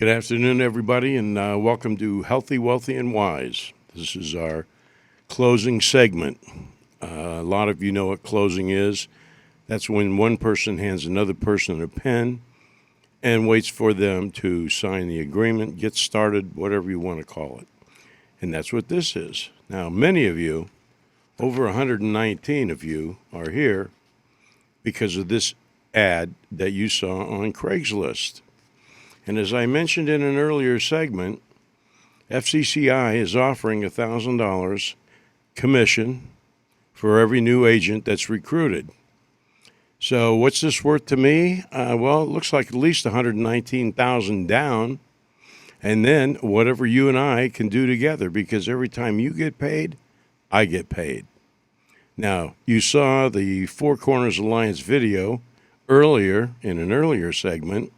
Good afternoon, everybody, and welcome to Healthy, Wealthy, and Wise. This is our closing segment. A lot of you know what closing is. That's when one person hands another person a pen and waits for them to sign the agreement, get started, whatever you want to call it. And that's what this is. Now, many of you, over 119 of you, are here because of this ad that you saw on Craigslist. And as I mentioned in an earlier segment, FCCI is offering $1,000 commission for every new agent that's recruited. So what's this worth to me? Well, it looks like at least $119,000 down, and then whatever you and I can do together, because every time you get paid, I get paid. Now, you saw the Four Corners Alliance video earlier in an earlier segment.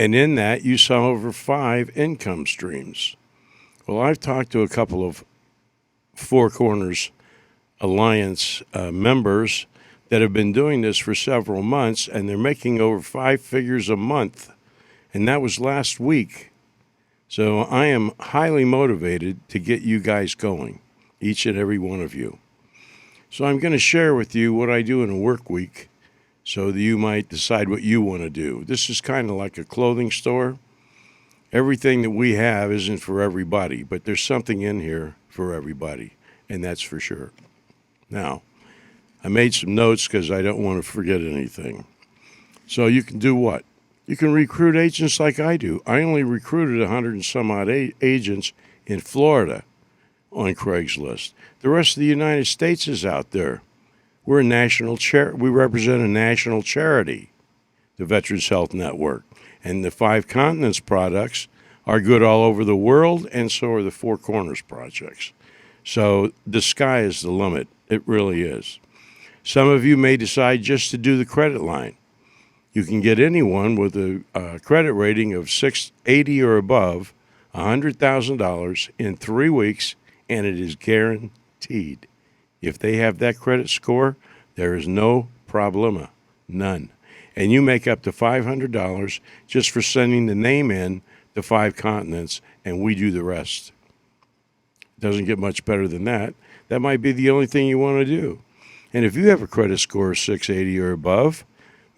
And in that, you saw over 5 income streams. Well, I've talked to a couple of Four Corners Alliance members that have been doing this for several months, and they're making over 5 figures a month. And that was last week. So I am highly motivated to get you guys going, each and every one of you. So I'm going to share with you what I do in a work week, so that you might decide what you want to do. This is kind of like a clothing store. Everything that we have isn't for everybody, but there's something in here for everybody, and that's for sure. Now, I made some notes because I don't want to forget anything. So you can do what? You can recruit agents like I do. I only recruited 100 and some odd agents in Florida on Craigslist. The rest of the United States is out there. We're a national we represent a national charity, the Veterans Health Network. And the 5 Continents products are good all over the world, and so are the Four Corners projects. So the sky is the limit. It really is. Some of you may decide just to do the credit line. You can get anyone with a credit rating of 680 or above, $100,000 in 3 weeks, and it is guaranteed. If they have that credit score, there is no problema, none. And you make up to $500 just for sending the name in to 5 Continents, and we do the rest. Doesn't get much better than that. That might be the only thing you want to do. And if you have a credit score of 680 or above,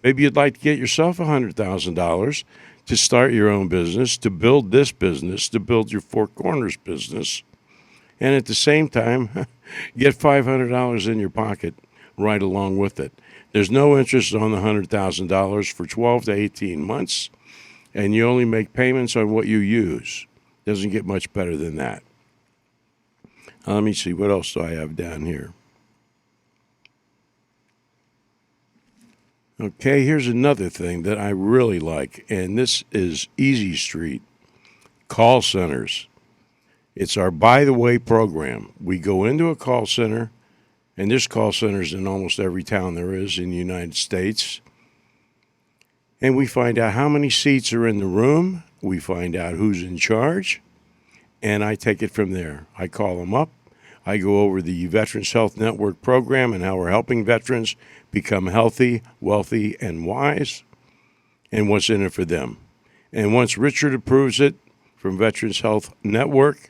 maybe you'd like to get yourself $100,000 to start your own business, to build this business, to build your Four Corners business, and at the same time, get $500 in your pocket right along with it. There's no interest on the $100,000 for 12 to 18 months, and you only make payments on what you use. Doesn't get much better than that. Let me see, what else do I have down here? Okay, here's another thing that I really like, and this is Easy Street, call centers. It's our By the Way program. We go into a call center, and there's call centers in almost every town there is in the United States. And we find out how many seats are in the room. We find out who's in charge, and I take it from there. I call them up. I go over the Veterans Health Network program and how we're helping veterans become healthy, wealthy, and wise, and what's in it for them. And once Richard approves it from Veterans Health Network,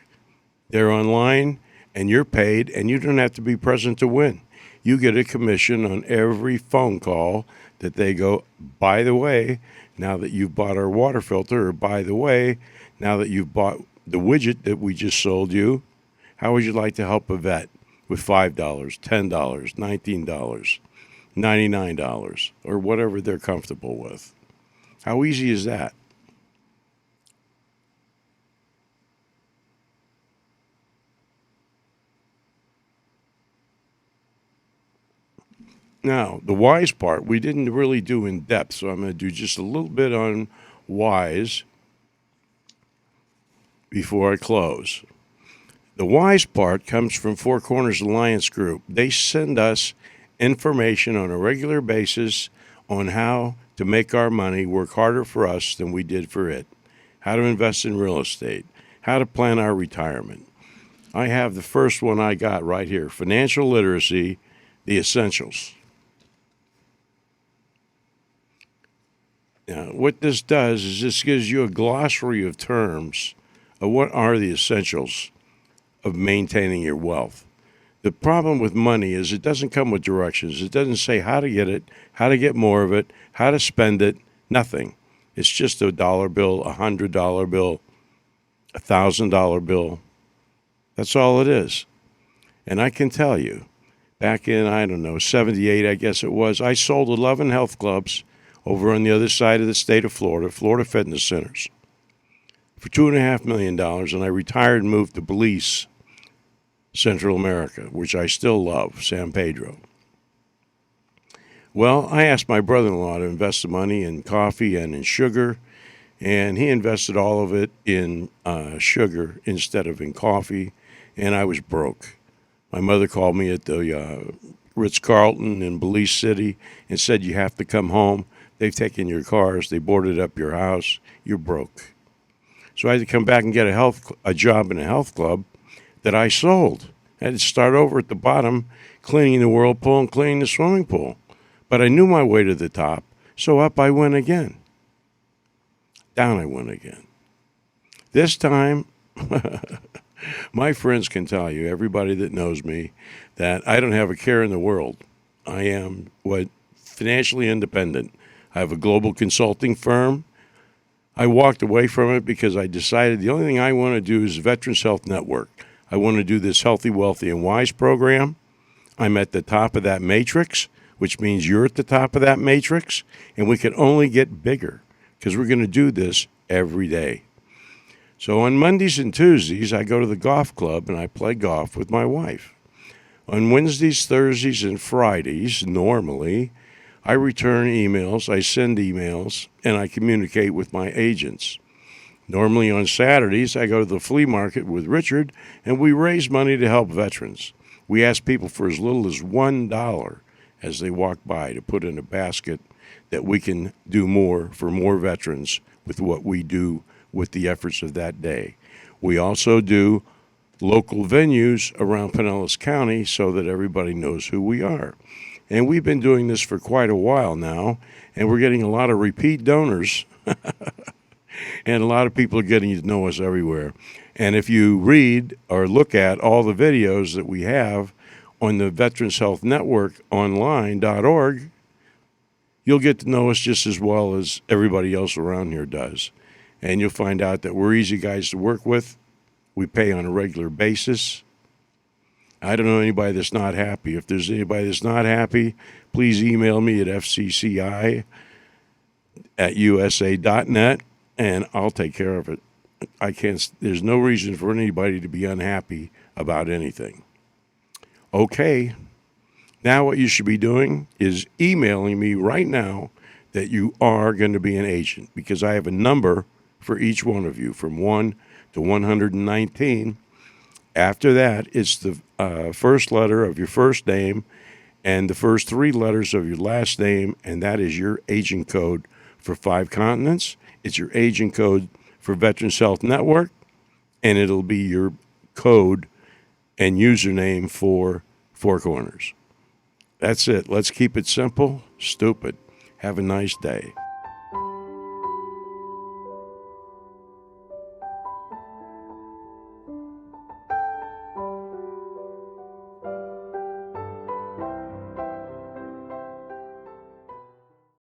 they're online, and you're paid, and you don't have to be present to win. You get a commission on every phone call that they go, by the way, now that you've bought our water filter, or by the way, now that you've bought the widget that we just sold you, how would you like to help a vet with $5, $10, $19, $99, or whatever they're comfortable with? How easy is that? Now, the wise part, we didn't really do in depth, so I'm going to do just a little bit on wise before I close. The wise part comes from Four Corners Alliance Group. They send us information on a regular basis on how to make our money work harder for us than we did for it, how to invest in real estate, how to plan our retirement. I have the first one I got right here, Financial Literacy, the Essentials. Now, what this does is this gives you a glossary of terms of what are the essentials of maintaining your wealth. The problem with money is it doesn't come with directions. It doesn't say how to get it, how to get more of it, how to spend it, nothing. It's just a dollar bill, $100 bill, $1,000 bill. That's all it is. And I can tell you, back in, 78, I guess it was, I sold 11 health clubs over on the other side of the state of Florida, Florida Fitness Centers, for $2.5 million, and I retired and moved to Belize, Central America, which I still love, San Pedro. Well, I asked my brother-in-law to invest the money in coffee and in sugar, and he invested all of it in sugar instead of in coffee, and I was broke. My mother called me at the Ritz-Carlton in Belize City and said, you have to come home. They've taken your cars. They boarded up your house. You're broke. So I had to come back and get a job in a health club that I sold. I had to start over at the bottom, cleaning the whirlpool and cleaning the swimming pool. But I knew my way to the top, so up I went again. Down I went again. This time, my friends can tell you, everybody that knows me, that I don't have a care in the world. I am financially independent. I have a global consulting firm. I walked away from it because I decided the only thing I want to do is Veterans Health Network. I want to do this Healthy, Wealthy, and Wise program. I'm at the top of that matrix, which means you're at the top of that matrix, and we can only get bigger because we're going to do this every day. So on Mondays and Tuesdays, I go to the golf club and I play golf with my wife. On Wednesdays, Thursdays, and Fridays, normally, I return emails, I send emails, and I communicate with my agents. Normally on Saturdays, I go to the flea market with Richard, and we raise money to help veterans. We ask people for as little as $1 as they walk by to put in a basket that we can do more for more veterans with what we do with the efforts of that day. We also do local venues around Pinellas County so that everybody knows who we are. And we've been doing this for quite a while now, and we're getting a lot of repeat donors, and a lot of people are getting to know us everywhere. And if you read or look at all the videos that we have on the Veterans Health Network online.org, you'll get to know us just as well as everybody else around here does. And you'll find out that we're easy guys to work with. We pay on a regular basis. I don't know anybody that's not happy. If there's anybody that's not happy, please email me at fcci@usa.net, and I'll take care of it. There's no reason for anybody to be unhappy about anything. Okay, now what you should be doing is emailing me right now that you are going to be an agent, because I have a number for each one of you from 1 to 119. After that, it's the first letter of your first name and the first 3 letters of your last name, and that is your agent code for 5 continents. It's your agent code for Veterans Health Network, and it'll be your code and username for Four Corners. That's it. Let's keep it simple, stupid. Have a nice day.